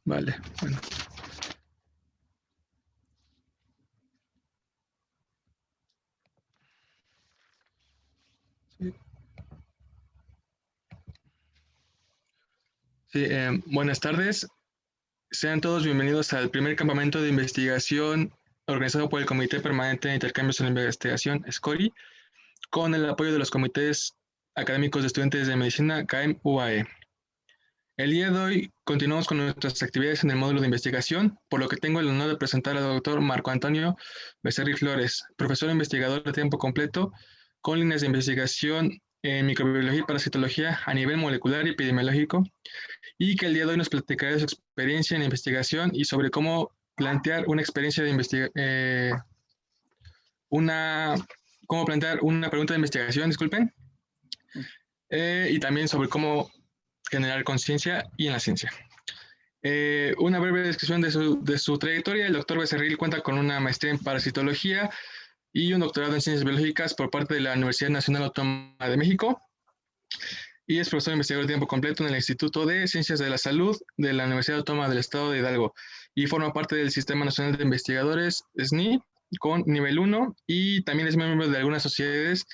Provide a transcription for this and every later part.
Vale, bueno. Sí, buenas tardes. Sean todos bienvenidos al primer campamento de investigación organizado por el Comité Permanente de Intercambios en Investigación, SCORI, con el apoyo de los comités académicos de estudiantes de medicina, CAEM UAE. El día de hoy continuamos con nuestras actividades en el módulo de investigación, por lo que tengo el honor de presentar al doctor Marco Antonio Becerril Flores, profesor investigador de tiempo completo con líneas de investigación en microbiología y parasitología a nivel molecular y epidemiológico, y que el día de hoy nos platicará de su experiencia en investigación y sobre cómo plantear una experiencia de una, cómo plantear una pregunta de investigación, disculpen, y también sobre cómo generar conciencia y en la ciencia. Una breve descripción de su trayectoria. El doctor Becerril cuenta con una maestría en parasitología y un doctorado en ciencias biológicas por parte de la Universidad Nacional Autónoma de México, y es profesor investigador de tiempo completo en el Instituto de Ciencias de la Salud de la Universidad Autónoma del Estado de Hidalgo, y forma parte del Sistema Nacional de Investigadores, SNI, con nivel 1, y también es miembro de algunas sociedades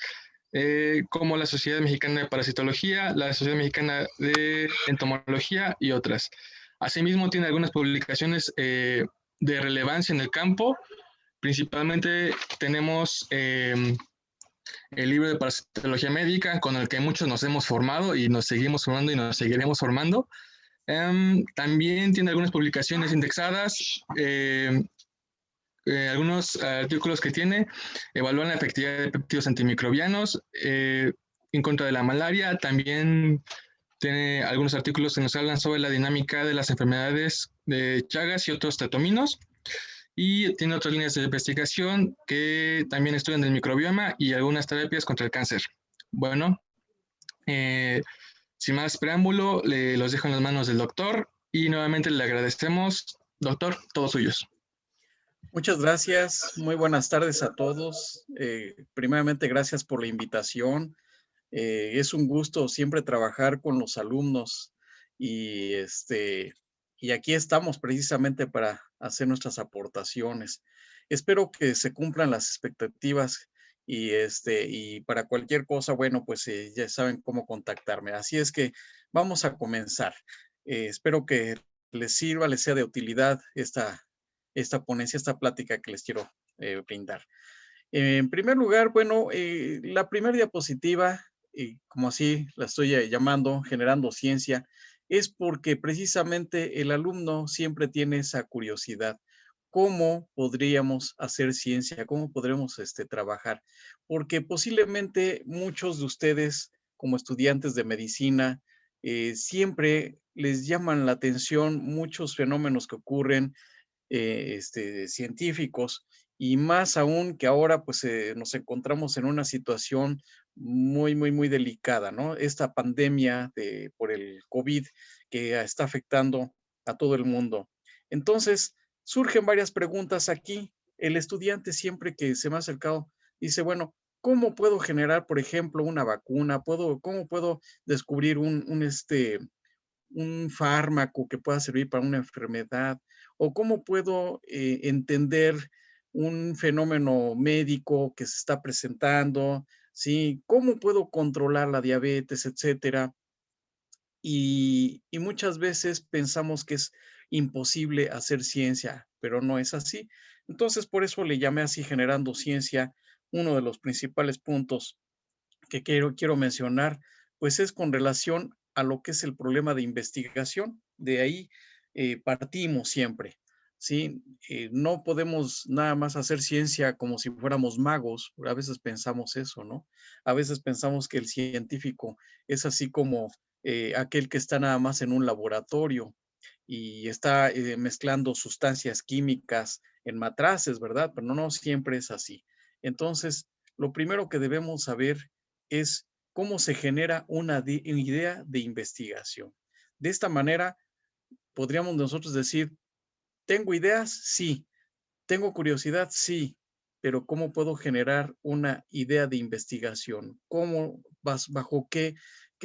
como la Sociedad Mexicana de Parasitología, la Sociedad Mexicana de Entomología y otras. Asimismo, tiene algunas publicaciones de relevancia en el campo. Principalmente tenemos el libro de parasitología médica, con el que muchos nos hemos formado y nos seguimos formando y nos seguiremos formando. También tiene algunas publicaciones indexadas, algunos artículos que tiene evalúan la efectividad de péptidos antimicrobianos en contra de la malaria. También tiene algunos artículos que nos hablan sobre la dinámica de las enfermedades de Chagas y otros tetominos. Y tiene otras líneas de investigación que también estudian el microbioma y algunas terapias contra el cáncer. Bueno, sin más preámbulo, los dejo en las manos del doctor y nuevamente le agradecemos. Doctor, todos suyos. Muchas gracias. Muy buenas tardes a todos. Primeramente, gracias por la invitación. Es un gusto siempre trabajar con los alumnos y, y aquí estamos precisamente para hacer nuestras aportaciones. Espero que se cumplan las expectativas y para cualquier cosa, bueno, pues ya saben cómo contactarme. Así es que vamos a comenzar. Espero que les sirva, les sea de utilidad esta ponencia, esta plática que les quiero brindar. En primer lugar, bueno, la primera diapositiva, como así la estoy llamando, generando ciencia, es porque precisamente el alumno siempre tiene esa curiosidad. ¿Cómo podríamos hacer ciencia? ¿Cómo podremos trabajar? Porque posiblemente muchos de ustedes, como estudiantes de medicina, siempre les llaman la atención muchos fenómenos que ocurren científicos, y más aún que ahora pues nos encontramos en una situación muy delicada, ¿no? Esta pandemia por el COVID que está afectando a todo el mundo. Entonces, surgen varias preguntas aquí. El estudiante siempre que se me ha acercado dice, bueno, ¿cómo puedo generar, por ejemplo, una vacuna? ¿Cómo puedo descubrir un fármaco que pueda servir para una enfermedad? ¿O cómo puedo entender un fenómeno médico que se está presentando? ¿Sí? ¿Cómo puedo controlar la diabetes, etcétera? Y muchas veces pensamos que es imposible hacer ciencia, pero no es así. Entonces, por eso le llamé así generando ciencia. Uno de los principales puntos que quiero mencionar, pues es con relación a lo que es el problema de investigación. De ahí partimos siempre, ¿sí? No podemos nada más hacer ciencia como si fuéramos magos. A veces pensamos eso, ¿no? A veces pensamos que el científico es así como aquel que está nada más en un laboratorio y está mezclando sustancias químicas en matraces, ¿verdad? Pero no siempre es así. Entonces, lo primero que debemos saber es cómo se genera una idea de investigación. De esta manera, podríamos nosotros decir, ¿tengo ideas? Sí. ¿Tengo curiosidad? Sí. Pero ¿cómo puedo generar una idea de investigación? ¿Cómo, bajo qué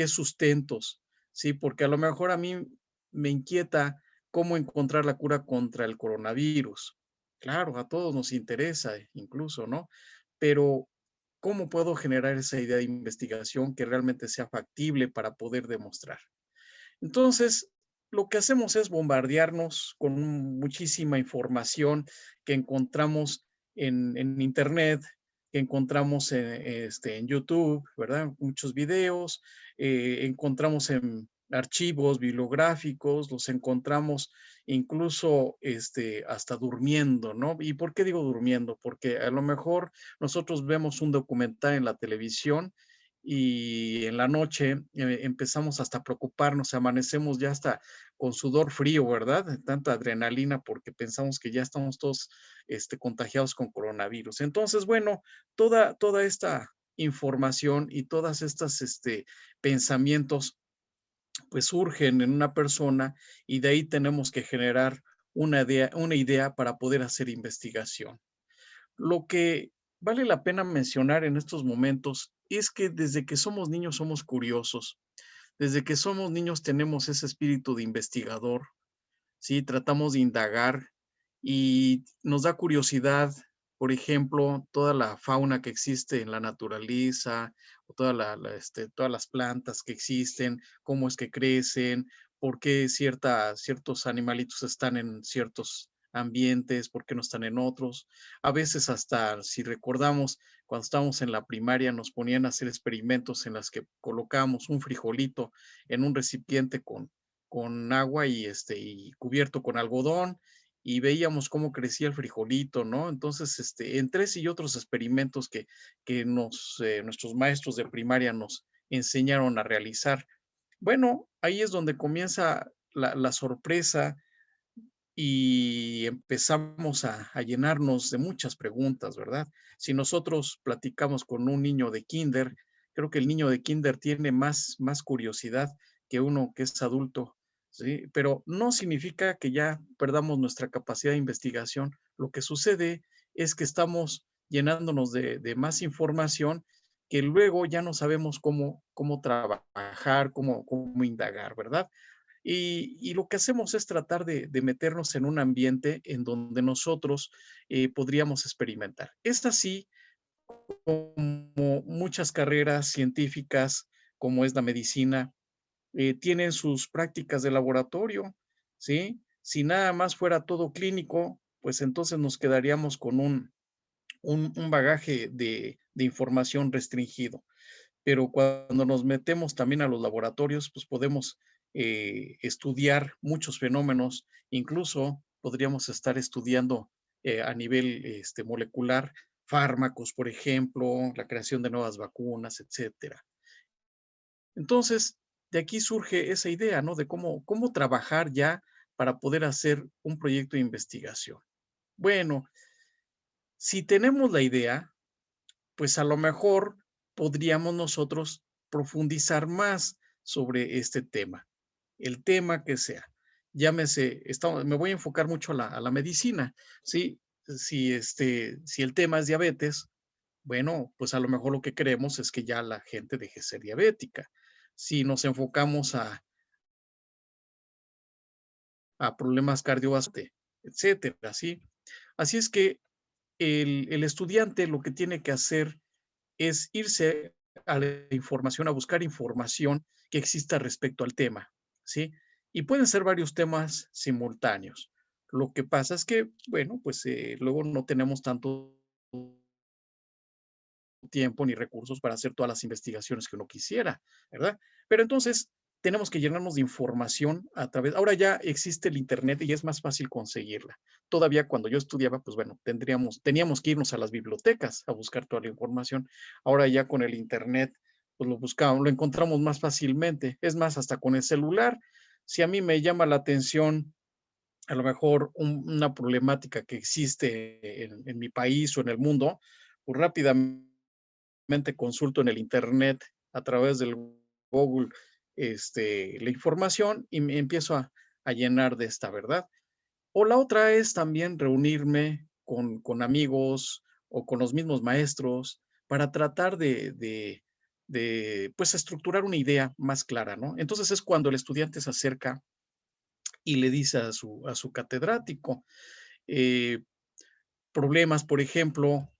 sustentos? Sí, porque a lo mejor a mí me inquieta cómo encontrar la cura contra el coronavirus. Claro, a todos nos interesa, incluso, ¿no? Pero, ¿cómo puedo generar esa idea de investigación que realmente sea factible para poder demostrar? Entonces, lo que hacemos es bombardearnos con muchísima información que encontramos en Internet, que encontramos en YouTube, ¿verdad? Muchos videos, encontramos en archivos bibliográficos, los encontramos incluso hasta durmiendo, ¿no? ¿Y por qué digo durmiendo? Porque a lo mejor nosotros vemos un documental en la televisión y en la noche empezamos hasta a preocuparnos, amanecemos ya hasta con sudor frío, ¿verdad? De tanta adrenalina porque pensamos que ya estamos todos contagiados con coronavirus. Entonces, bueno, toda esta información y todas estas pensamientos pues surgen en una persona y de ahí tenemos que generar una idea para poder hacer investigación. Lo que vale la pena mencionar en estos momentos es que desde que somos niños somos curiosos. Desde que somos niños tenemos ese espíritu de investigador, ¿sí? Tratamos de indagar y nos da curiosidad, por ejemplo, toda la fauna que existe en la naturaleza, o todas las plantas que existen, cómo es que crecen, por qué ciertos animalitos están en ciertos ambientes, por qué no están en otros. A veces hasta, si recordamos, cuando estábamos en la primaria nos ponían a hacer experimentos en las que colocábamos un frijolito en un recipiente con agua y cubierto con algodón, y veíamos cómo crecía el frijolito, ¿no? Entonces, entre ese y otros experimentos que nuestros maestros de primaria nos enseñaron a realizar. Bueno, ahí es donde comienza la sorpresa y empezamos a llenarnos de muchas preguntas, ¿verdad? Si nosotros platicamos con un niño de kinder, creo que el niño de kinder tiene más curiosidad que uno que es adulto, ¿sí? Pero no significa que ya perdamos nuestra capacidad de investigación. Lo que sucede es que estamos llenándonos de más información que luego ya no sabemos cómo trabajar, cómo indagar, ¿verdad? Y lo que hacemos es tratar de meternos en un ambiente en donde nosotros podríamos experimentar. Es así como muchas carreras científicas, como es la medicina, tienen sus prácticas de laboratorio, ¿sí? Si nada más fuera todo clínico, pues entonces nos quedaríamos con un bagaje de información restringido, pero cuando nos metemos también a los laboratorios, pues podemos estudiar muchos fenómenos, incluso podríamos estar estudiando a nivel molecular fármacos, por ejemplo, la creación de nuevas vacunas, etcétera. Entonces, de aquí surge esa idea, ¿no? De cómo trabajar ya para poder hacer un proyecto de investigación. Bueno, si tenemos la idea, pues a lo mejor podríamos nosotros profundizar más sobre este tema, el tema que sea. Llámese, me voy a enfocar mucho a la medicina, ¿sí? Si el tema es diabetes, bueno, pues a lo mejor lo que queremos es que ya la gente deje de ser diabética. Si nos enfocamos a problemas cardiovasculares, etcétera, ¿sí? Así es que el estudiante lo que tiene que hacer es irse a la información, a buscar información que exista respecto al tema, ¿sí? Y pueden ser varios temas simultáneos. Lo que pasa es que, bueno, pues luego no tenemos tanto tiempo ni recursos para hacer todas las investigaciones que uno quisiera, ¿verdad? Pero entonces tenemos que llenarnos de información a través, ahora ya existe el Internet y es más fácil conseguirla. Todavía cuando yo estudiaba, pues bueno, teníamos que irnos a las bibliotecas a buscar toda la información. Ahora ya con el Internet, pues lo buscamos, lo encontramos más fácilmente. Es más, hasta con el celular. Si a mí me llama la atención a lo mejor una problemática que existe en mi país o en el mundo, pues rápidamente consulto en el internet a través del Google la información y me empiezo a llenar de esta verdad. O la otra es también reunirme con amigos o con los mismos maestros para tratar pues estructurar una idea más clara, ¿no? Entonces es cuando el estudiante se acerca y le dice a su catedrático, eh, problemas, por ejemplo,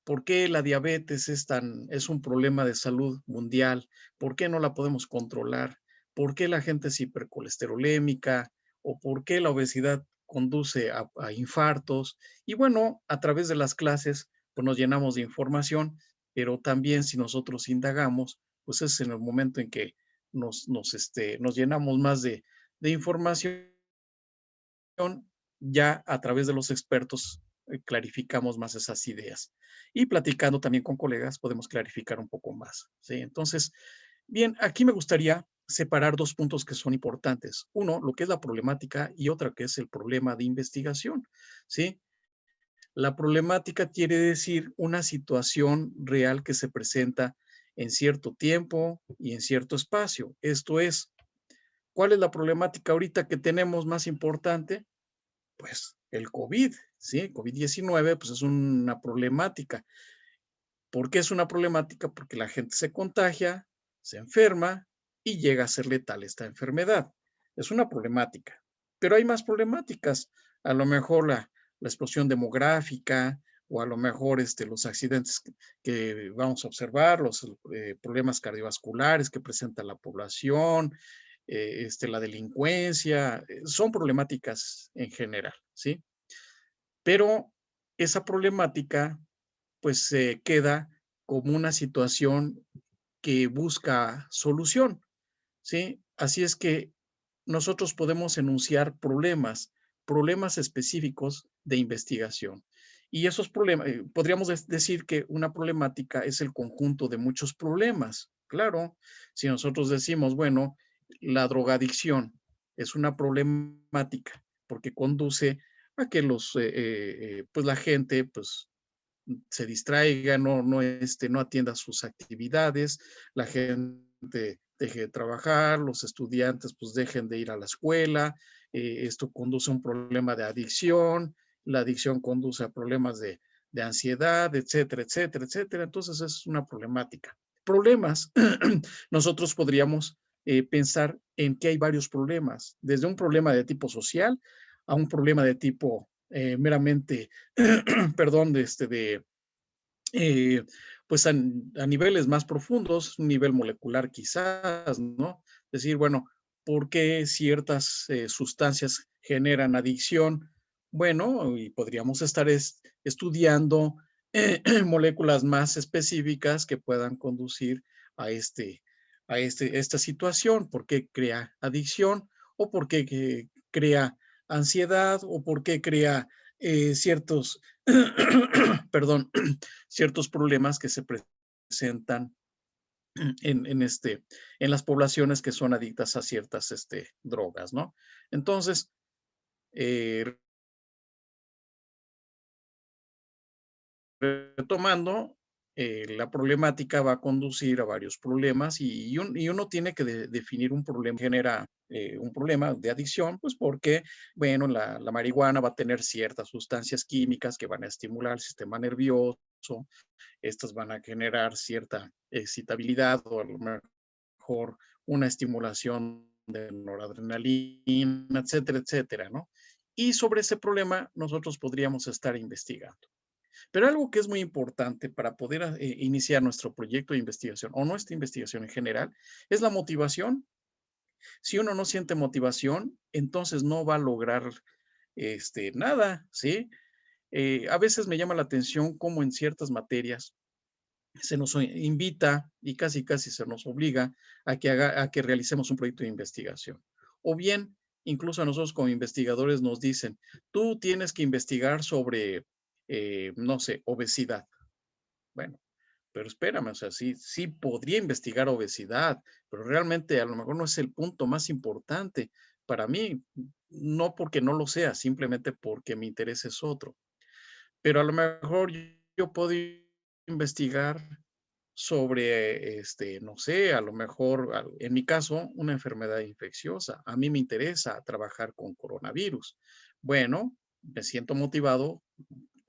¿por qué la diabetes es un problema de salud mundial? ¿Por qué no la podemos controlar? ¿Por qué la gente es hipercolesterolémica? ¿O por qué la obesidad conduce a infartos? Y bueno, a través de las clases, pues nos llenamos de información, pero también si nosotros indagamos, pues es en el momento en que nos llenamos más de información ya a través de los expertos clarificamos más esas ideas. Y platicando también con colegas podemos clarificar un poco más, ¿sí? Entonces, bien, aquí me gustaría separar dos puntos que son importantes. Uno, lo que es la problemática y otra que es el problema de investigación, ¿sí? La problemática quiere decir una situación real que se presenta en cierto tiempo y en cierto espacio. Esto es, ¿cuál es la problemática ahorita que tenemos más importante? Pues el COVID, ¿sí? COVID-19, pues es una problemática. ¿Por qué es una problemática? Porque la gente se contagia, se enferma y llega a ser letal esta enfermedad. Es una problemática. Pero hay más problemáticas. A lo mejor la explosión demográfica o a lo mejor los accidentes que vamos a observar, los problemas cardiovasculares que presenta la población, la delincuencia, son problemáticas en general, ¿sí? Pero esa problemática, pues, se queda como una situación que busca solución, ¿sí? Así es que nosotros podemos enunciar problemas específicos de investigación. Y esos problemas, podríamos decir que una problemática es el conjunto de muchos problemas. Claro, si nosotros decimos, bueno, la drogadicción es una problemática porque conduce a que pues la gente, pues, se distraiga, no atienda sus actividades, la gente deje de trabajar, los estudiantes pues dejen de ir a la escuela, esto conduce a un problema de adicción, la adicción conduce a problemas de ansiedad, etcétera, etcétera, etcétera. Entonces es una problemática. Problemas, nosotros podríamos pensar en que hay varios problemas, desde un problema de tipo social a un problema de tipo meramente perdón, eh, pues a niveles más profundos, un nivel molecular quizás, ¿no? Decir, bueno, ¿por qué ciertas sustancias generan adicción? Bueno, y podríamos estar estudiando moléculas más específicas que puedan conducir a, esta situación, por qué crea adicción o por qué crea ansiedad o por qué crea ciertos, perdón, ciertos problemas que se presentan en las poblaciones que son adictas a ciertas drogas, ¿no? Entonces, eh, retomando, la problemática va a conducir a varios problemas y uno tiene que definir un problema, genera un problema de adicción, pues porque, bueno, la marihuana va a tener ciertas sustancias químicas que van a estimular el sistema nervioso, estas van a generar cierta excitabilidad o a lo mejor una estimulación de noradrenalina, etcétera, etcétera, ¿no? Y sobre ese problema nosotros podríamos estar investigando. Pero algo que es muy importante para poder iniciar nuestro proyecto de investigación o nuestra investigación en general es la motivación. Si uno no siente motivación, entonces no va a lograr nada, ¿sí? A veces me llama la atención cómo en ciertas materias se nos invita y casi casi se nos obliga a que realicemos un proyecto de investigación. O bien, incluso a nosotros como investigadores nos dicen, tú tienes que investigar sobre, no sé, obesidad. Bueno, pero espérame, o sea, sí podría investigar obesidad, pero realmente a lo mejor no es el punto más importante para mí, no porque no lo sea, simplemente porque mi interés es otro. Pero a lo mejor yo puedo investigar sobre, no sé, a lo mejor, en mi caso, una enfermedad infecciosa. A mí me interesa trabajar con coronavirus. Bueno, me siento motivado,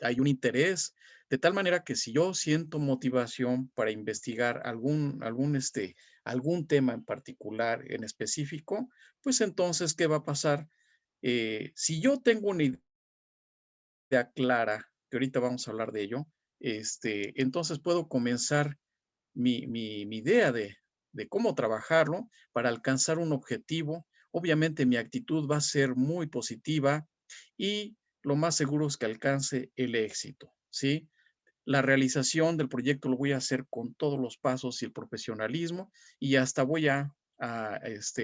hay un interés, de tal manera que si yo siento motivación para investigar algún tema en particular, en específico, pues entonces, ¿qué va a pasar? Si yo tengo una idea clara, que ahorita vamos a hablar de ello, entonces puedo comenzar mi idea de cómo trabajarlo para alcanzar un objetivo. Obviamente mi actitud va a ser muy positiva y lo más seguro es que alcance el éxito, ¿sí? La realización del proyecto lo voy a hacer con todos los pasos y el profesionalismo y hasta voy a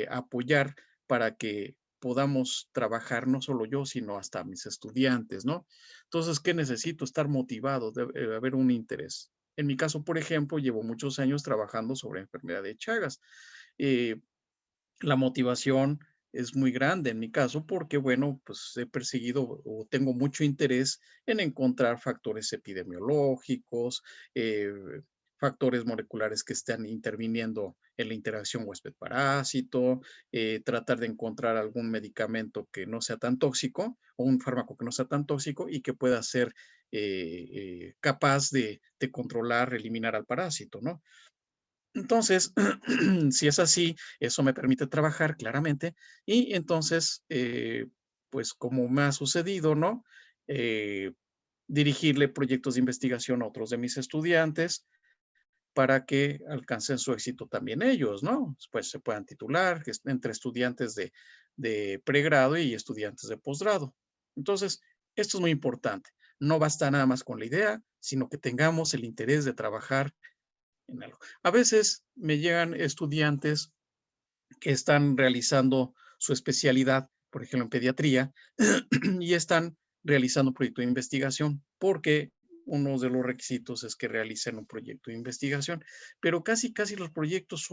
apoyar para que podamos trabajar no solo yo, sino hasta mis estudiantes, ¿no? Entonces, ¿qué necesito? Estar motivado, debe haber un interés. En mi caso, por ejemplo, llevo muchos años trabajando sobre enfermedad de Chagas. Eh, la motivación es muy grande en mi caso porque, bueno, pues he perseguido o tengo mucho interés en encontrar factores epidemiológicos, eh, factores moleculares que están interviniendo en la interacción huésped-parásito, tratar de encontrar algún medicamento que no sea tan tóxico o un fármaco que no sea tan tóxico y que pueda ser capaz de controlar, eliminar al parásito, ¿no? Entonces, si es así, eso me permite trabajar claramente y entonces, pues como me ha sucedido, ¿no? Eh, dirigirle proyectos de investigación a otros de mis estudiantes para que alcancen su éxito también ellos, ¿no? Pues se puedan titular entre estudiantes de pregrado y estudiantes de posgrado. Entonces, esto es muy importante. No basta nada más con la idea, sino que tengamos el interés de trabajar en algo. A veces me llegan estudiantes que están realizando su especialidad, por ejemplo, en pediatría, y están realizando un proyecto de investigación, porque uno de los requisitos es que realicen un proyecto de investigación, pero casi los proyectos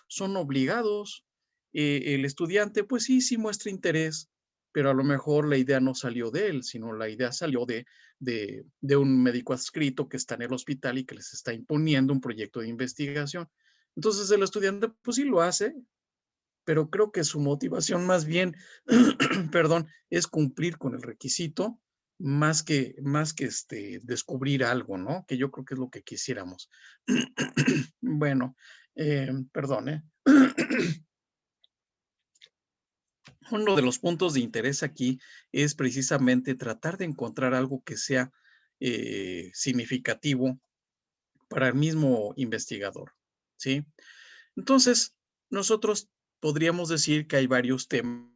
son obligados. El estudiante, pues sí, sí muestra interés, pero a lo mejor la idea no salió de él, sino la idea salió de un médico adscrito que está en el hospital y que les está imponiendo un proyecto de investigación. Entonces el estudiante, pues sí lo hace, pero creo que su motivación más bien, perdón, es cumplir con el requisito más que descubrir algo, ¿no? Que yo creo que es lo que quisiéramos. Bueno, perdón, ¿eh? Uno de los puntos de interés aquí es precisamente tratar de encontrar algo que sea significativo para el mismo investigador, ¿sí? Entonces, nosotros podríamos decir que hay varios temas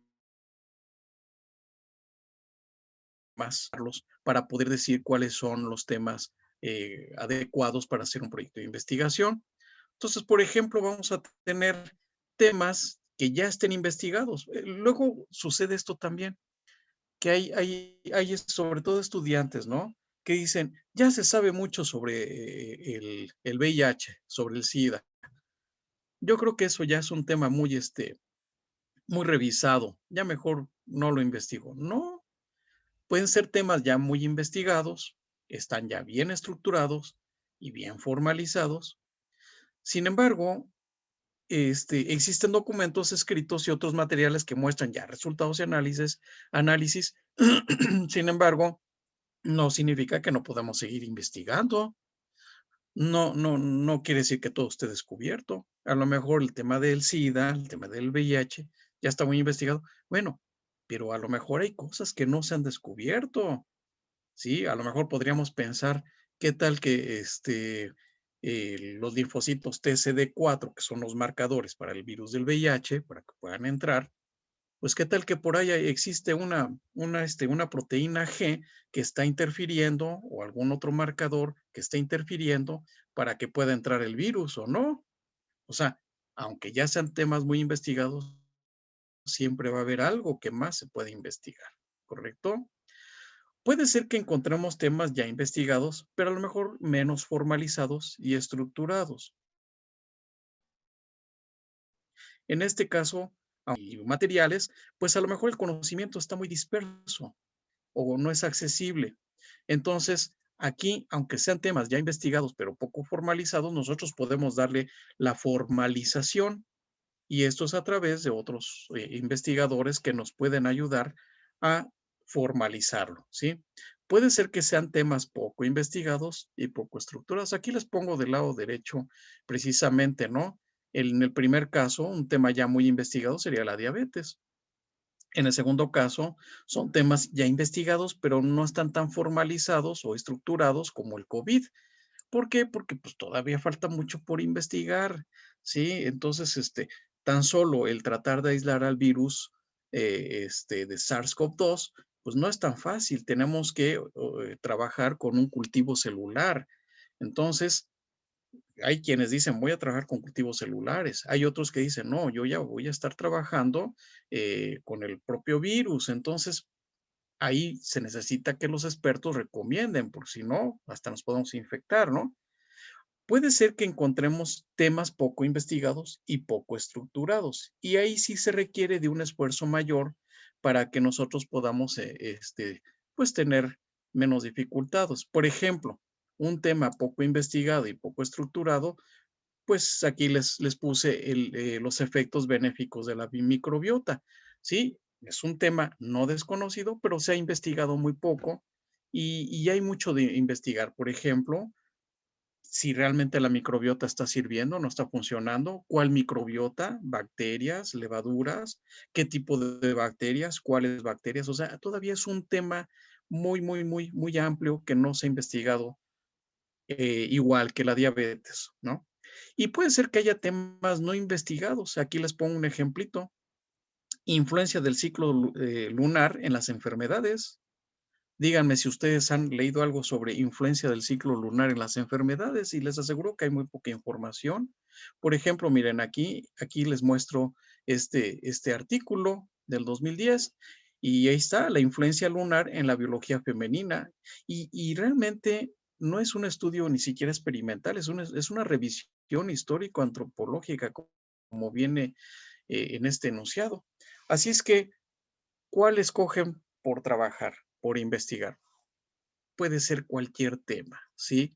Carlos, para poder decir cuáles son los temas adecuados para hacer un proyecto de investigación. Entonces, por ejemplo, vamos a tener temas que ya estén investigados. Luego sucede esto también, que hay sobre todo estudiantes, ¿no? Que dicen, ya se sabe mucho sobre el VIH, sobre el SIDA. Yo creo que eso ya es un tema muy revisado. Ya mejor no lo investigo. No, pueden ser temas ya muy investigados, están ya bien estructurados y bien formalizados. Sin embargo, existen documentos escritos y otros materiales que muestran ya resultados y análisis. Sin embargo, no significa que no podamos seguir investigando. No quiere decir que todo esté descubierto. A lo mejor el tema del SIDA, el tema del VIH, ya está muy investigado. Bueno, pero a lo mejor hay cosas que no se han descubierto. Sí, a lo mejor podríamos pensar, ¿qué tal que los linfocitos TCD4, que son los marcadores para el virus del VIH, para que puedan entrar, pues qué tal que por ahí existe una proteína G que está interfiriendo o algún otro marcador que está interfiriendo para que pueda entrar el virus o no? O sea, aunque ya sean temas muy investigados, siempre va a haber algo que más se puede investigar, ¿correcto? Puede ser que encontremos temas ya investigados, pero a lo mejor menos formalizados y estructurados. En este caso, hay materiales, pues a lo mejor el conocimiento está muy disperso o no es accesible. Entonces, aquí, aunque sean temas ya investigados, pero poco formalizados, nosotros podemos darle la formalización y esto es a través de otros investigadores que nos pueden ayudar a formalizarlo, ¿sí? Puede ser que sean temas poco investigados y poco estructurados. Aquí les pongo del lado derecho precisamente, ¿no? En el primer caso, un tema ya muy investigado sería la diabetes. En el segundo caso, son temas ya investigados, pero no están tan formalizados o estructurados como el COVID. ¿Por qué? Porque pues todavía falta mucho por investigar, ¿sí? Entonces, tan solo el tratar de aislar al virus de SARS-CoV-2, pues no es tan fácil. Tenemos que trabajar con un cultivo celular. Entonces, hay quienes dicen, voy a trabajar con cultivos celulares. Hay otros que dicen, no, yo ya voy a estar trabajando con el propio virus. Entonces, ahí se necesita que los expertos recomienden, porque si no, hasta nos podemos infectar, ¿no? Puede ser que encontremos temas poco investigados y poco estructurados, y ahí sí se requiere de un esfuerzo mayor para que nosotros podamos, pues, tener menos dificultades. Por ejemplo, un tema poco investigado y poco estructurado, pues aquí les puse los efectos benéficos de la microbiota, ¿sí? Es un tema no desconocido, pero se ha investigado muy poco y hay mucho de investigar. Por ejemplo, si realmente la microbiota está sirviendo, no está funcionando, cuál microbiota, bacterias, levaduras, qué tipo de bacterias, cuáles bacterias, o sea, todavía es un tema muy, muy, muy, muy amplio que no se ha investigado igual que la diabetes, ¿no? Y puede ser que haya temas no investigados. Aquí les pongo un ejemplito. Influencia del ciclo lunar en las enfermedades. Díganme si ustedes han leído algo sobre influencia del ciclo lunar en las enfermedades y les aseguro que hay muy poca información. Por ejemplo, miren aquí les muestro este artículo del 2010 y ahí está la influencia lunar en la biología femenina y realmente no es un estudio ni siquiera experimental, es una revisión histórico-antropológica como viene en este enunciado. Así es que, ¿cuál escogen por trabajar, por investigar? Puede ser cualquier tema, ¿sí?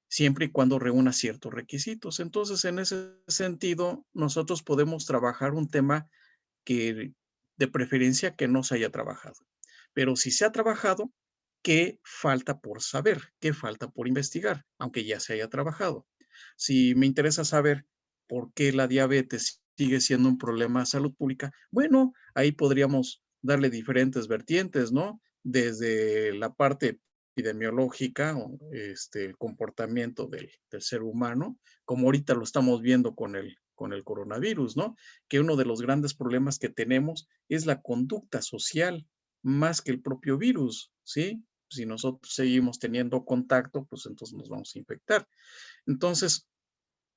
Siempre y cuando reúna ciertos requisitos. Entonces, en ese sentido, nosotros podemos trabajar un tema que de preferencia que no se haya trabajado. Pero si se ha trabajado, ¿qué falta por saber? ¿Qué falta por investigar? Aunque ya se haya trabajado. Si me interesa saber por qué la diabetes sigue siendo un problema de salud pública, bueno, ahí podríamos darle diferentes vertientes, ¿no? Desde la parte epidemiológica o el comportamiento del ser humano, como ahorita lo estamos viendo con el coronavirus, ¿no? Que uno de los grandes problemas que tenemos es la conducta social más que el propio virus, ¿sí? Si nosotros seguimos teniendo contacto, pues entonces nos vamos a infectar. Entonces,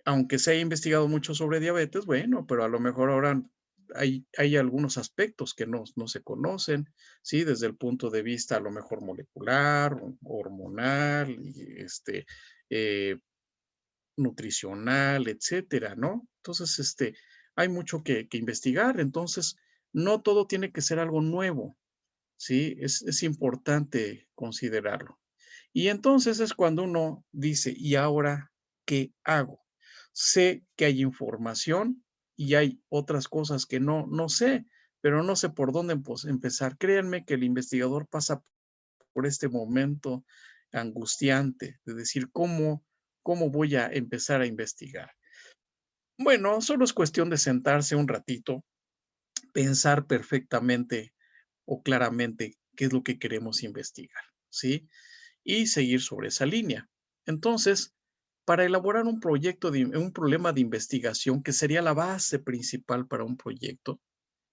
aunque se haya investigado mucho sobre diabetes, bueno, pero a lo mejor ahora hay algunos aspectos que no se conocen, ¿sí? Desde el punto de vista a lo mejor molecular, hormonal, y eh, nutricional, etcétera, ¿no? Entonces, hay mucho que investigar, entonces, no todo tiene que ser algo nuevo, ¿sí? Es importante considerarlo. Y entonces es cuando uno dice, ¿y ahora qué hago? Sé que hay información y hay otras cosas que no sé, pero no sé por dónde pues, empezar. Créanme que el investigador pasa por este momento angustiante de decir, ¿cómo voy a empezar a investigar? Bueno, solo es cuestión de sentarse un ratito, pensar perfectamente o claramente qué es lo que queremos investigar, ¿sí? Y seguir sobre esa línea. Entonces, para elaborar un problema de investigación, que sería la base principal para un proyecto,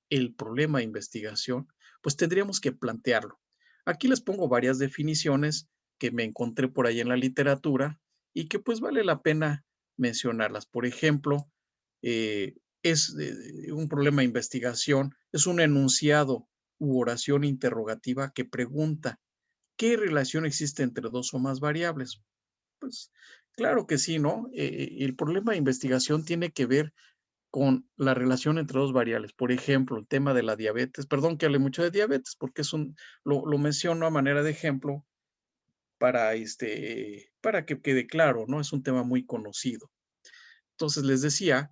el problema de investigación, pues tendríamos que plantearlo. Aquí les pongo varias definiciones que me encontré por ahí en la literatura y que pues vale la pena mencionarlas. Por ejemplo, un problema de investigación, es un enunciado u oración interrogativa que pregunta, ¿qué relación existe entre dos o más variables? Pues claro que sí, ¿no? El problema de investigación tiene que ver con la relación entre dos variables. Por ejemplo, el tema de la diabetes, perdón que hable mucho de diabetes, porque lo menciono a manera de ejemplo para que quede claro, ¿no? Es un tema muy conocido. Entonces les decía,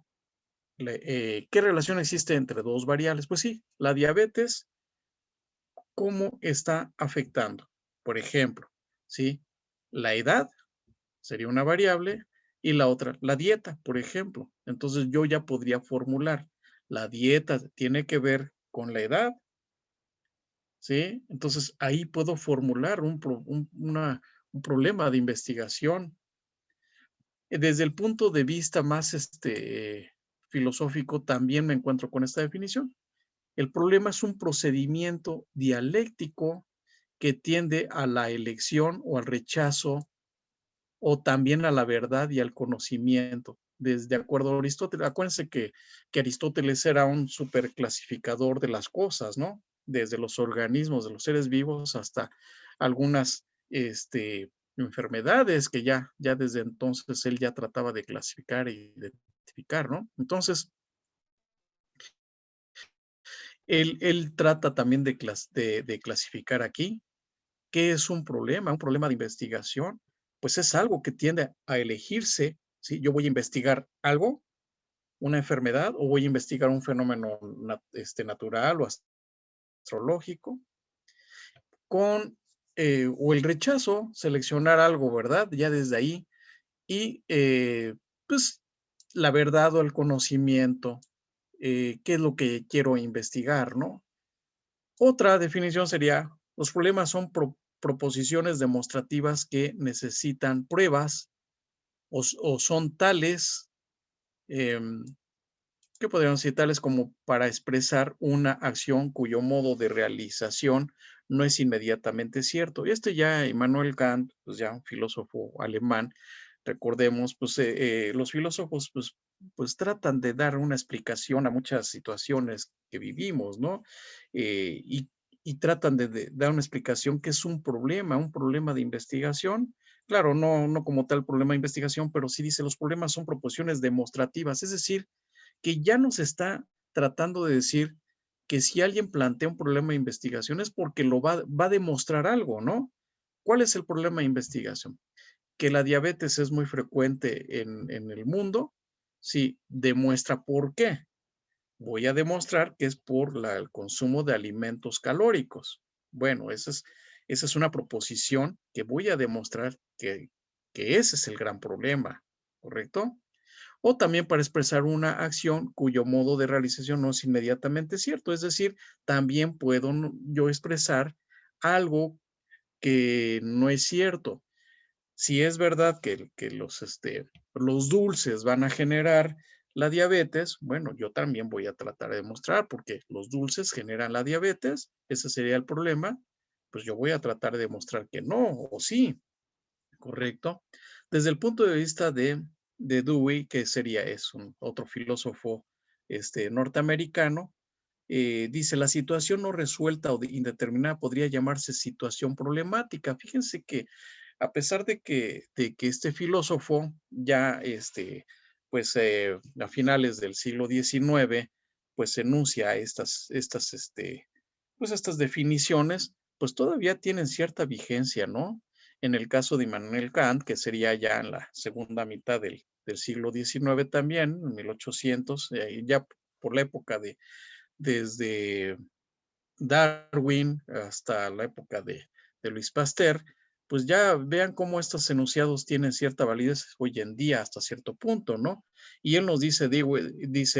¿qué relación existe entre dos variables? Pues sí, la diabetes, ¿cómo está afectando? Por ejemplo, ¿sí? La edad sería una variable y la otra, la dieta, por ejemplo. Entonces yo ya podría formular, la dieta tiene que ver con la edad ¿sí? Entonces, ahí puedo formular un problema de investigación. Desde el punto de vista más filosófico, también me encuentro con esta definición. El problema es un procedimiento dialéctico que tiende a la elección o al rechazo o también a la verdad y al conocimiento. Desde acuerdo a Aristóteles, acuérdense que Aristóteles era un superclasificador de las cosas, ¿no? Desde los organismos de los seres vivos hasta algunas enfermedades que ya desde entonces él ya trataba de clasificar y identificar, ¿no? Entonces, él trata también de clasificar aquí qué es un problema de investigación, pues es algo que tiende a elegirse, ¿sí? Yo voy a investigar algo, una enfermedad, o voy a investigar un fenómeno natural o astrológico, con, o el rechazo, seleccionar algo, ¿verdad? Ya desde ahí, y pues la verdad o el conocimiento, qué es lo que quiero investigar, ¿no? Otra definición sería, los problemas son proposiciones demostrativas que necesitan pruebas o son tales, em, que podrían ser tales como para expresar una acción cuyo modo de realización no es inmediatamente cierto. Y ya Immanuel Kant, pues ya un filósofo alemán, recordemos, pues los filósofos pues tratan de dar una explicación a muchas situaciones que vivimos, ¿no? Y tratan de dar una explicación que es un problema de investigación. Claro, no como tal problema de investigación, pero sí dice los problemas son proposiciones demostrativas, es decir, que ya nos está tratando de decir que si alguien plantea un problema de investigación es porque va a demostrar algo, ¿no? ¿Cuál es el problema de investigación? Que la diabetes es muy frecuente en el mundo. Sí, demuestra por qué. Voy a demostrar que es por el consumo de alimentos calóricos. Bueno, esa es una proposición que voy a demostrar que ese es el gran problema, ¿correcto? O también para expresar una acción cuyo modo de realización no es inmediatamente cierto. Es decir, también puedo yo expresar algo que no es cierto. Si es verdad que los dulces van a generar la diabetes, bueno, yo también voy a tratar de demostrar porque los dulces generan la diabetes, ese sería el problema, pues yo voy a tratar de demostrar que no, o sí, ¿correcto? Desde el punto de vista de Dewey, que sería, es otro filósofo norteamericano, dice, la situación no resuelta o indeterminada podría llamarse situación problemática. Fíjense que a pesar de que este filósofo ya, pues a finales del siglo XIX, pues enuncia pues estas definiciones, pues todavía tienen cierta vigencia, ¿no? En el caso de Immanuel Kant, que sería ya en la segunda mitad del siglo XIX también, en 1800, ya por la época desde Darwin hasta la época de Luis Pasteur, pues ya vean cómo estos enunciados tienen cierta validez hoy en día hasta cierto punto, ¿no? Y él nos dice,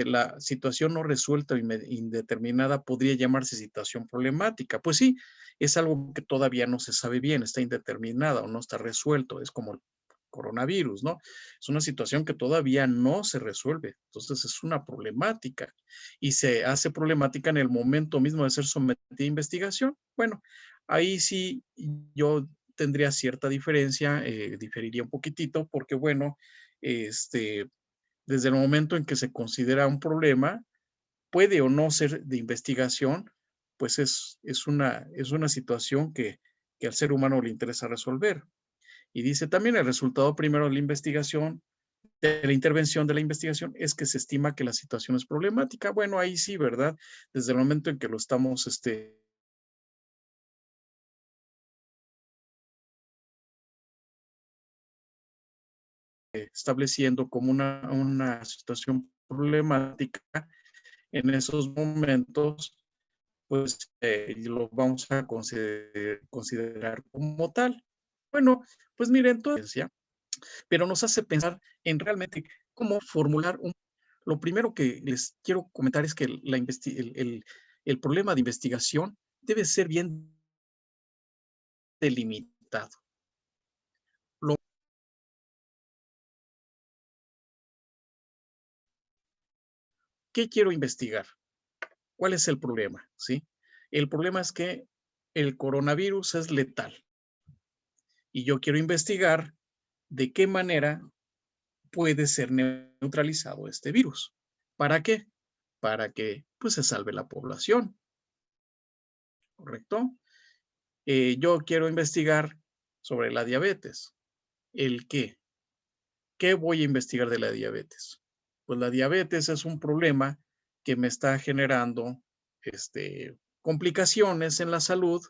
la situación no resuelta o indeterminada podría llamarse situación problemática. Pues sí, es algo que todavía no se sabe bien, está indeterminada o no está resuelto, es como el coronavirus, ¿no? Es una situación que todavía no se resuelve, entonces es una problemática y se hace problemática en el momento mismo de ser sometida a investigación. Bueno, ahí sí yo tendría cierta diferencia, diferiría un poquitito, porque bueno, desde el momento en que se considera un problema, puede o no ser de investigación, pues es una situación que al ser humano le interesa resolver. Y dice también el resultado primero de la investigación de la intervención de la investigación es que se estima que la situación es problemática. Bueno, ahí sí, ¿verdad? Desde el momento en que lo estamos estableciendo como una situación problemática, en esos momentos, pues lo vamos a considerar como tal. Bueno, pues miren, entonces, pero nos hace pensar en realmente cómo formular lo primero que les quiero comentar es que el problema de investigación debe ser bien delimitado. Lo ¿Qué quiero investigar? ¿Cuál es el problema? ¿Sí? El problema es que el coronavirus es letal y yo quiero investigar de qué manera puede ser neutralizado este virus. ¿Para qué? Para que pues se salve la población, ¿correcto? Yo quiero investigar sobre la diabetes. ¿El qué? ¿Qué voy a investigar de la diabetes? Pues la diabetes es un problema que me está generando complicaciones en la salud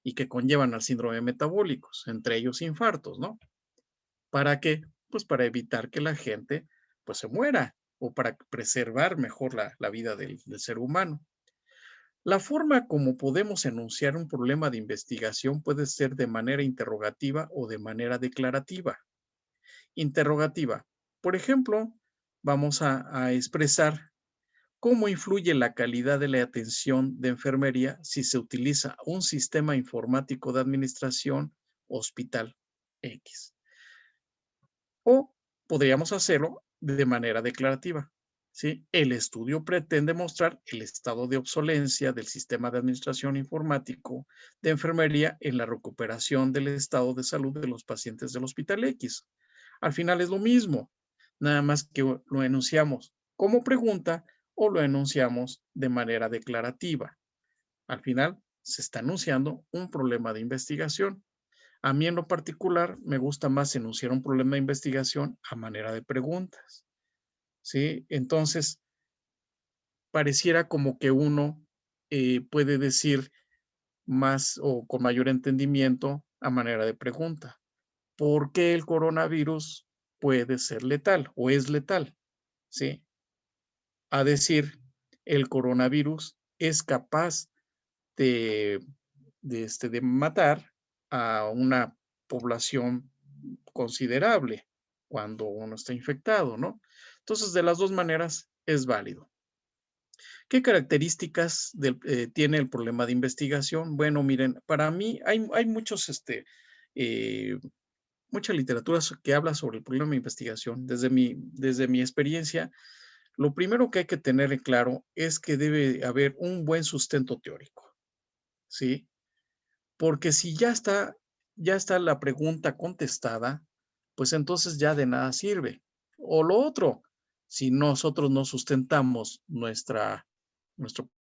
y que conllevan al síndrome metabólicos, entre ellos infartos, ¿no? ¿Para qué? Pues para evitar que la gente pues se muera o para preservar mejor la vida del ser humano. La forma como podemos enunciar un problema de investigación puede ser de manera interrogativa o de manera declarativa. Interrogativa. Por ejemplo, vamos a expresar cómo influye la calidad de la atención de enfermería si se utiliza un sistema informático de administración hospital X. O podríamos hacerlo de manera declarativa. ¿Sí? El estudio pretende mostrar el estado de obsolencia del sistema de administración informático de enfermería en la recuperación del estado de salud de los pacientes del Hospital X. Al final es lo mismo, nada más que lo enunciamos como pregunta o lo enunciamos de manera declarativa. Al final se está anunciando un problema de investigación. A mí en lo particular me gusta más enunciar un problema de investigación a manera de preguntas, ¿sí? Entonces, pareciera como que uno puede decir más o con mayor entendimiento a manera de pregunta. ¿Por qué el coronavirus puede ser letal o es letal? ¿Sí? A decir, el coronavirus es capaz de, de matar a una población considerable cuando uno está infectado, ¿no? Entonces, de las dos maneras es válido. ¿Qué características tiene el problema de investigación? Bueno, miren, para mí hay muchos, eh, mucha literatura que habla sobre el problema de investigación. Desde mi experiencia, lo primero que hay que tener en claro es que debe haber un buen sustento teórico, ¿sí? Porque si ya está la pregunta contestada, pues entonces ya de nada sirve. O lo otro, si nosotros no sustentamos nuestro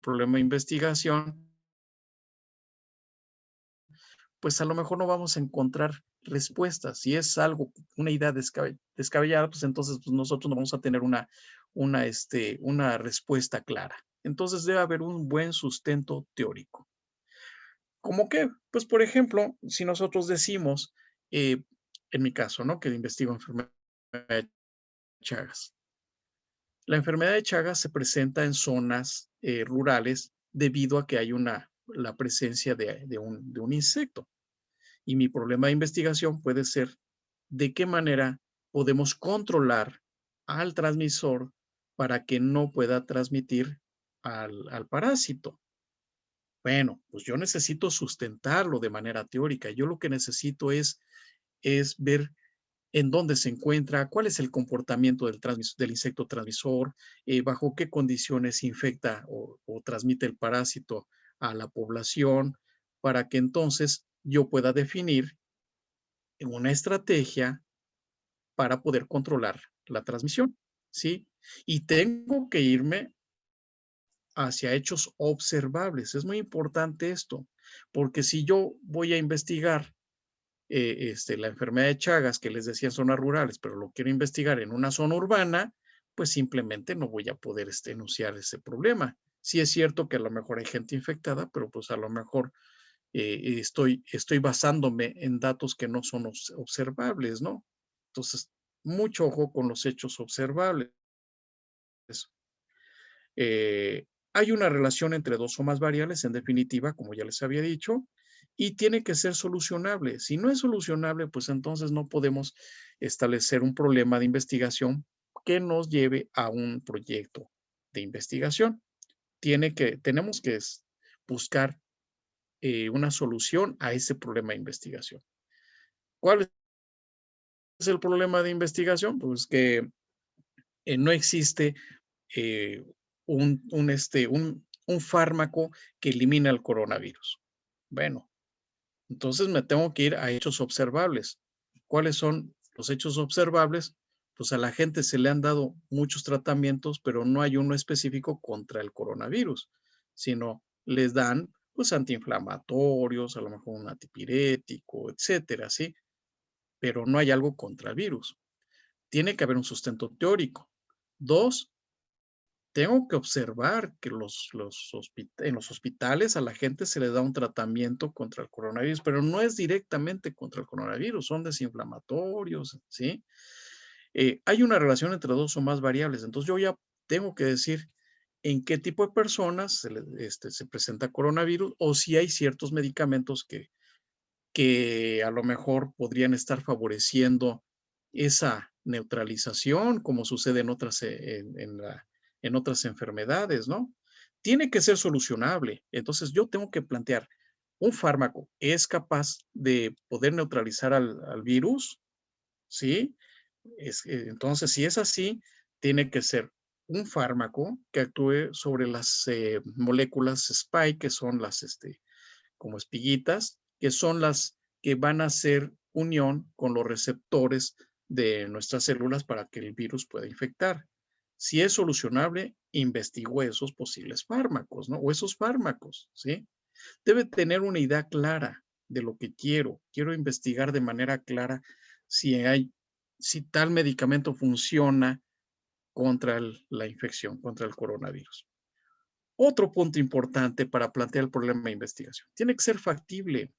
problema de investigación, pues a lo mejor no vamos a encontrar respuestas. Si es algo, una idea descabellada, pues entonces pues nosotros no vamos a tener una respuesta clara. Entonces debe haber un buen sustento teórico. ¿Cómo qué? Pues, por ejemplo, si nosotros decimos, eh, en mi caso, ¿no? Que investigo enfermedad de Chagas. La enfermedad de Chagas se presenta en zonas rurales debido a que hay la presencia de un insecto. Y mi problema de investigación puede ser de qué manera podemos controlar al transmisor para que no pueda transmitir al parásito. Bueno, pues yo necesito sustentarlo de manera teórica. Yo lo que necesito es ver en dónde se encuentra, cuál es el comportamiento del insecto transmisor, bajo qué condiciones infecta o transmite el parásito a la población, para que entonces yo pueda definir una estrategia para poder controlar la transmisión, ¿sí? Y tengo que irme hacia hechos observables. Es muy importante esto, porque si yo voy a investigar la enfermedad de Chagas, que les decía en zonas rurales, pero lo quiero investigar en una zona urbana, pues simplemente no voy a poder enunciar ese problema. Sí es cierto que a lo mejor hay gente infectada, pero pues a lo mejor estoy basándome en datos que no son observables, ¿no? Entonces, mucho ojo con los hechos observables. Eh, Hay una relación entre dos o más variables, en definitiva, como ya les había dicho, y tiene que ser solucionable. Si no es solucionable, pues entonces no podemos establecer un problema de investigación que nos lleve a un proyecto de investigación. Tenemos que buscar una solución a ese problema de investigación. ¿Cuál es el problema de investigación? Pues que no existe eh, un fármaco que elimine el coronavirus. Bueno, entonces me tengo que ir a hechos observables. ¿Cuáles son los hechos observables? Pues a la gente se le han dado muchos tratamientos, pero no hay uno específico contra el coronavirus, sino les dan pues antiinflamatorios, a lo mejor un antipirético, etcétera, ¿sí? Pero no hay algo contra el virus. Tiene que haber un sustento teórico. Dos, tengo que observar que en los hospitales a la gente se le da un tratamiento contra el coronavirus, pero no es directamente contra el coronavirus, son desinflamatorios, ¿sí? Hay una relación entre dos o más variables, entonces yo ya tengo que decir en qué tipo de personas se presenta coronavirus o si hay ciertos medicamentos que a lo mejor podrían estar favoreciendo esa neutralización, como sucede en otras, en otras enfermedades, ¿no? Tiene que ser solucionable. Entonces yo tengo que plantear, ¿un fármaco es capaz de poder neutralizar al virus? ¿Sí? Entonces, si es así, tiene que ser un fármaco que actúe sobre las moléculas spike, que son las, como espiguitas, que son las que van a hacer unión con los receptores de nuestras células para que el virus pueda infectar. Si es solucionable, investigo esos posibles fármacos, ¿no? O esos fármacos, ¿sí? Debe tener una idea clara de lo que quiero. Quiero investigar de manera clara si tal medicamento funciona contra la infección, contra el coronavirus. Otro punto importante para plantear el problema de investigación. Tiene que ser factible.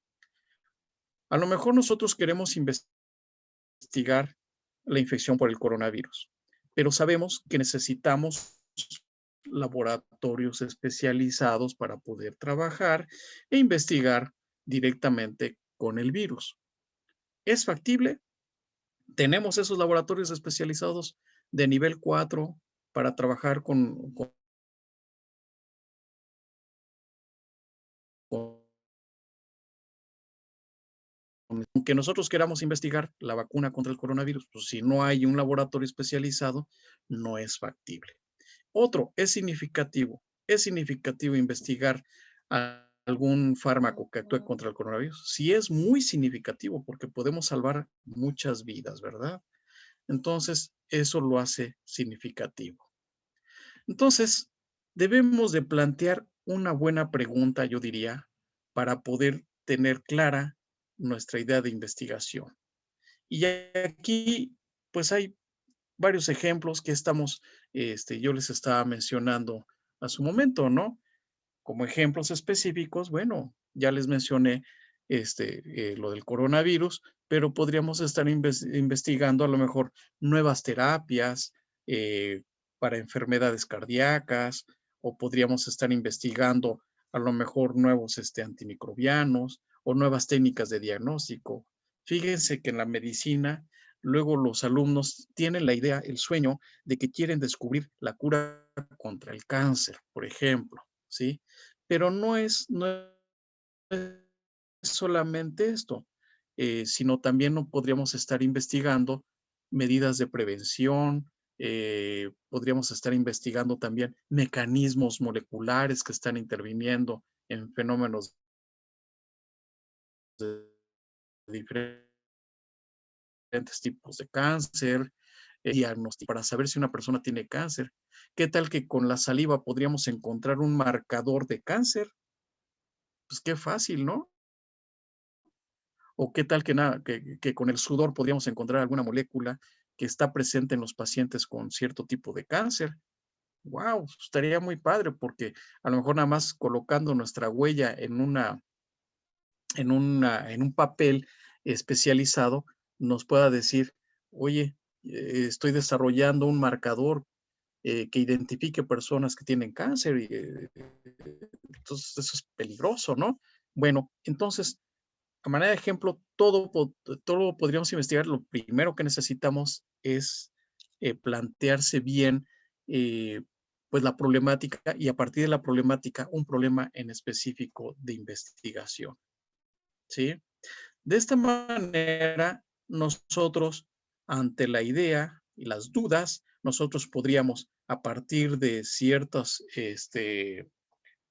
A lo mejor nosotros queremos investigar la infección por el coronavirus, pero sabemos que necesitamos laboratorios especializados para poder trabajar e investigar directamente con el virus. ¿Es factible? Tenemos esos laboratorios especializados de nivel 4 para trabajar con aunque nosotros queramos investigar la vacuna contra el coronavirus, pues si no hay un laboratorio especializado, no es factible. Otro, es significativo investigar algún fármaco que actúe contra el coronavirus. Sí es muy significativo porque podemos salvar muchas vidas, ¿verdad? Entonces, eso lo hace significativo. Entonces, debemos de plantear una buena pregunta, yo diría, para poder tener clara nuestra idea de investigación. Y aquí, pues hay varios ejemplos que yo les estaba mencionando a su momento, ¿no? Como ejemplos específicos, bueno, ya les mencioné lo del coronavirus, pero podríamos estar investigando a lo mejor nuevas terapias eh, para enfermedades cardíacas, o podríamos estar investigando a lo mejor nuevos antimicrobianos o nuevas técnicas de diagnóstico. Fíjense que en la medicina, luego los alumnos tienen la idea, el sueño de que quieren descubrir la cura contra el cáncer, por ejemplo, ¿sí? Pero no es solamente esto, sino también no podríamos estar investigando medidas de prevención, podríamos estar investigando también mecanismos moleculares que están interviniendo en fenómenos de diferentes tipos de cáncer, diagnóstico para saber si una persona tiene cáncer. ¿Qué tal que con la saliva podríamos encontrar un marcador de cáncer? Pues qué fácil, ¿no? ¿O qué tal que con el sudor podríamos encontrar alguna molécula que está presente en los pacientes con cierto tipo de cáncer? Wow, estaría muy padre porque a lo mejor nada más colocando nuestra huella en un papel especializado nos pueda decir, oye, estoy desarrollando un marcador que identifique personas que tienen cáncer y entonces eso es peligroso, ¿no? Bueno, entonces a manera de ejemplo, todo lo podríamos investigar. Lo primero que necesitamos es plantearse bien, eh, pues la problemática y a partir de la problemática un problema en específico de investigación, ¿sí? De esta manera, nosotros, ante la idea y las dudas, nosotros podríamos, a partir de ciertas,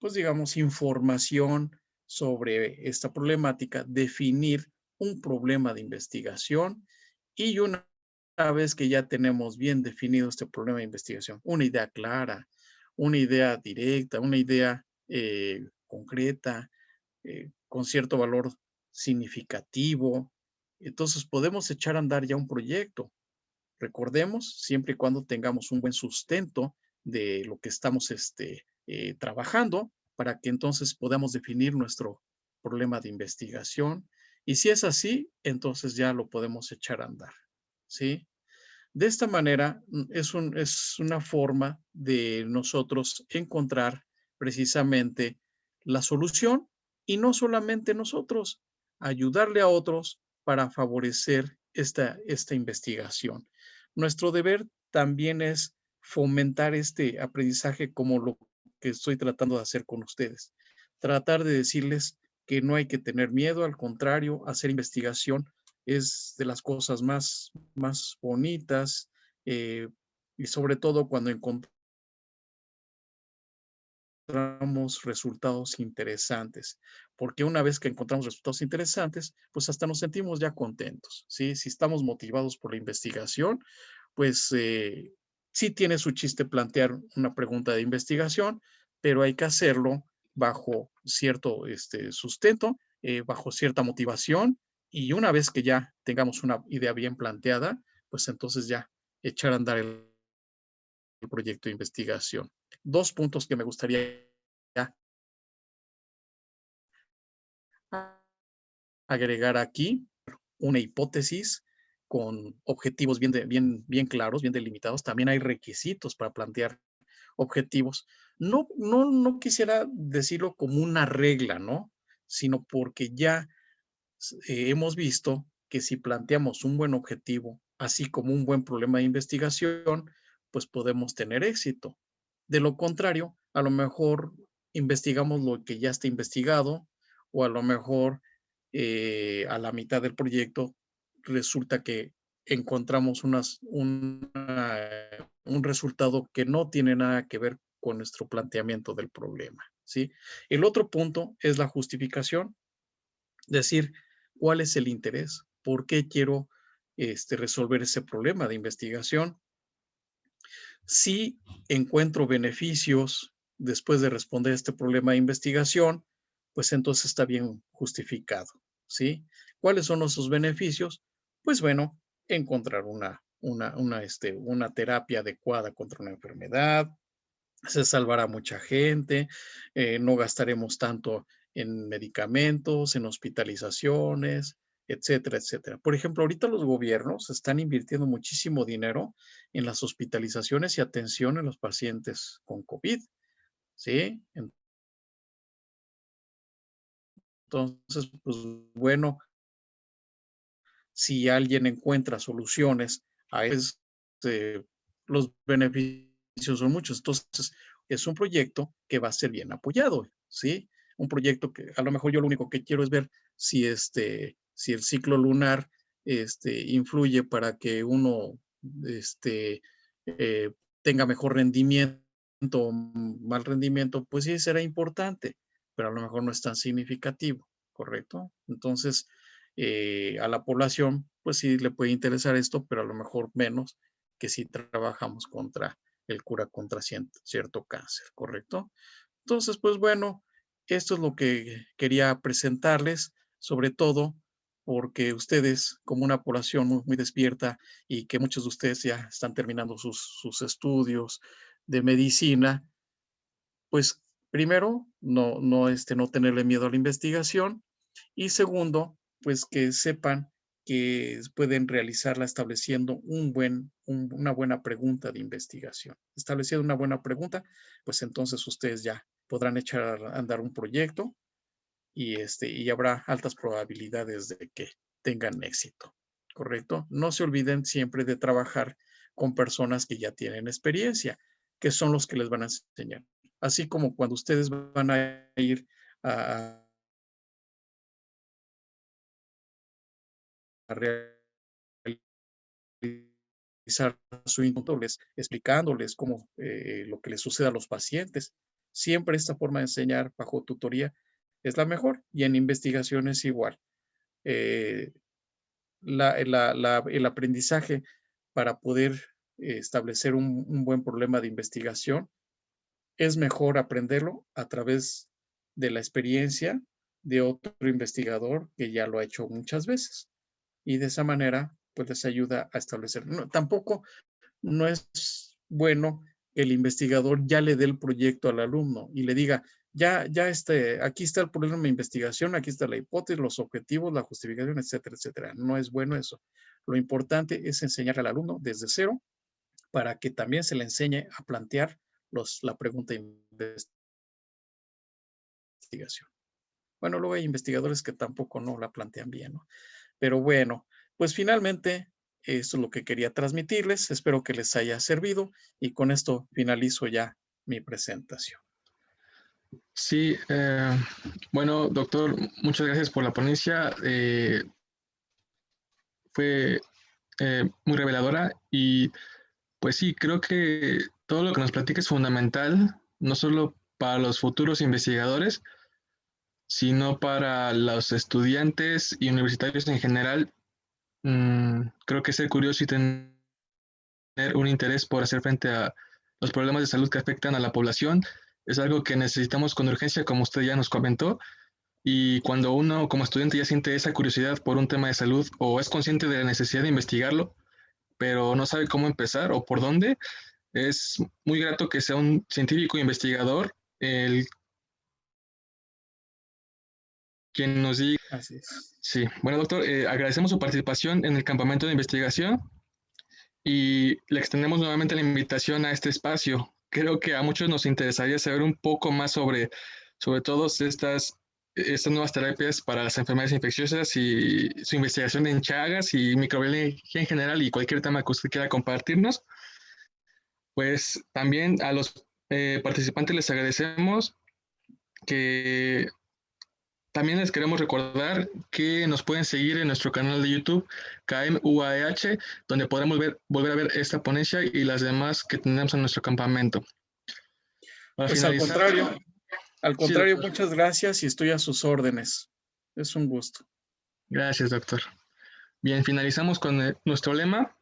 pues digamos, información sobre esta problemática, definir un problema de investigación y una vez que ya tenemos bien definido este problema de investigación, una idea clara, una idea directa, una idea concreta, con cierto valor significativo, entonces podemos echar a andar ya un proyecto. Recordemos, siempre y cuando tengamos un buen sustento de lo que estamos trabajando, para que entonces podamos definir nuestro problema de investigación. Y si es así, entonces ya lo podemos echar a andar, ¿sí? De esta manera, es una forma de nosotros encontrar precisamente la solución y no solamente nosotros, ayudarle a otros para favorecer esta investigación. Nuestro deber también es fomentar este aprendizaje como lo que estoy tratando de hacer con ustedes. Tratar de decirles que no hay que tener miedo, al contrario, hacer investigación es de las cosas más bonitas, eh, y sobre todo cuando encontramos resultados interesantes, porque una vez que encontramos resultados interesantes, pues hasta nos sentimos ya contentos, ¿sí? Si estamos motivados por la investigación, pues sí tiene su chiste plantear una pregunta de investigación, pero hay que hacerlo bajo cierto sustento, bajo cierta motivación, y una vez que ya tengamos una idea bien planteada, pues entonces ya echar a andar el proyecto de investigación. Dos puntos que me gustaría agregar aquí, una hipótesis con objetivos bien claros, bien delimitados. También hay requisitos para plantear objetivos. No quisiera decirlo como una regla, ¿no? Sino porque ya hemos visto que si planteamos un buen objetivo, así como un buen problema de investigación, pues podemos tener éxito. De lo contrario, a lo mejor investigamos lo que ya está investigado o a lo mejor a la mitad del proyecto resulta que encontramos un resultado que no tiene nada que ver con nuestro planteamiento del problema, ¿sí? El otro punto es la justificación, decir cuál es el interés, por qué quiero resolver ese problema de investigación. Si encuentro beneficios después de responder este problema de investigación, pues entonces está bien justificado, ¿sí? ¿Cuáles son esos beneficios? Pues bueno, encontrar una terapia adecuada contra una enfermedad, se salvará mucha gente, no gastaremos tanto en medicamentos, en hospitalizaciones, etcétera, etcétera. Por ejemplo, ahorita los gobiernos están invirtiendo muchísimo dinero en las hospitalizaciones y atención en los pacientes con COVID, ¿sí? Entonces, pues bueno, si alguien encuentra soluciones a los beneficios son muchos. Entonces, es un proyecto que va a ser bien apoyado, ¿sí? Un proyecto que a lo mejor yo lo único que quiero es ver si el ciclo lunar influye para que uno este, eh, tenga mejor rendimiento o mal rendimiento, pues sí será importante, pero a lo mejor no es tan significativo, ¿correcto? Entonces, a la población, pues sí le puede interesar esto, pero a lo mejor menos que si trabajamos contra el cura contra cierto cáncer, ¿correcto? Entonces, pues bueno, esto es lo que quería presentarles, sobre todo porque ustedes, como una población muy despierta y que muchos de ustedes ya están terminando sus estudios de medicina, pues primero, no tenerle miedo a la investigación y segundo, pues que sepan que pueden realizarla estableciendo una buena pregunta de investigación. Estableciendo una buena pregunta, pues entonces ustedes ya podrán echar a andar un proyecto y habrá altas probabilidades de que tengan éxito, ¿correcto? No se olviden siempre de trabajar con personas que ya tienen experiencia. que son los que les van a enseñar. Así como cuando ustedes van a ir a realizar su intento, explicándoles cómo lo que les sucede a los pacientes. Siempre esta forma de enseñar bajo tutoría es la mejor y en investigación es igual. Eh, el aprendizaje para poder establecer un buen problema de investigación es mejor aprenderlo a través de la experiencia de otro investigador que ya lo ha hecho muchas veces. Y de esa manera, pues les ayuda a establecer. No, tampoco no es bueno que el investigador ya le dé el proyecto al alumno y le diga, aquí está el problema de investigación, aquí está la hipótesis, los objetivos, la justificación, etcétera, etcétera. No es bueno eso. Lo importante es enseñar al alumno desde cero para que también se le enseñe a plantear la pregunta de investigación. Bueno, luego hay investigadores que tampoco no la plantean bien, ¿no? Pero bueno, pues finalmente esto es lo que quería transmitirles. Espero que les haya servido y con esto finalizo ya mi presentación. Sí, bueno, doctor, muchas gracias por la ponencia. Fue muy reveladora y pues sí, creo que todo lo que nos platica es fundamental, no solo para los futuros investigadores, sino para los estudiantes y universitarios en general. Creo que ser curioso y tener un interés por hacer frente a los problemas de salud que afectan a la población es algo que necesitamos con urgencia, como usted ya nos comentó. Y cuando uno como estudiante ya siente esa curiosidad por un tema de salud o es consciente de la necesidad de investigarlo, pero no sabe cómo empezar o por dónde, es muy grato que sea un científico investigador el quien nos diga. Así es. Sí, bueno, doctor, agradecemos su participación en el campamento de investigación y le extendemos nuevamente la invitación a este espacio. Creo que a muchos nos interesaría saber un poco más sobre todas estas nuevas terapias para las enfermedades infecciosas y su investigación en Chagas y microbiología en general y cualquier tema que usted quiera compartirnos. Pues también a los participantes les agradecemos que también les queremos recordar que nos pueden seguir en nuestro canal de YouTube, KMUAH, donde podremos volver a ver esta ponencia y las demás que tenemos en nuestro campamento. Para Pues finalizar, al sí, contrario, doctor. muchas gracias y estoy a sus órdenes. Es un gusto. Gracias, doctor. Bien, finalizamos con nuestro lema,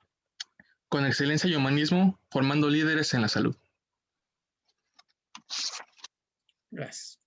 con excelencia y humanismo, formando líderes en la salud. Gracias.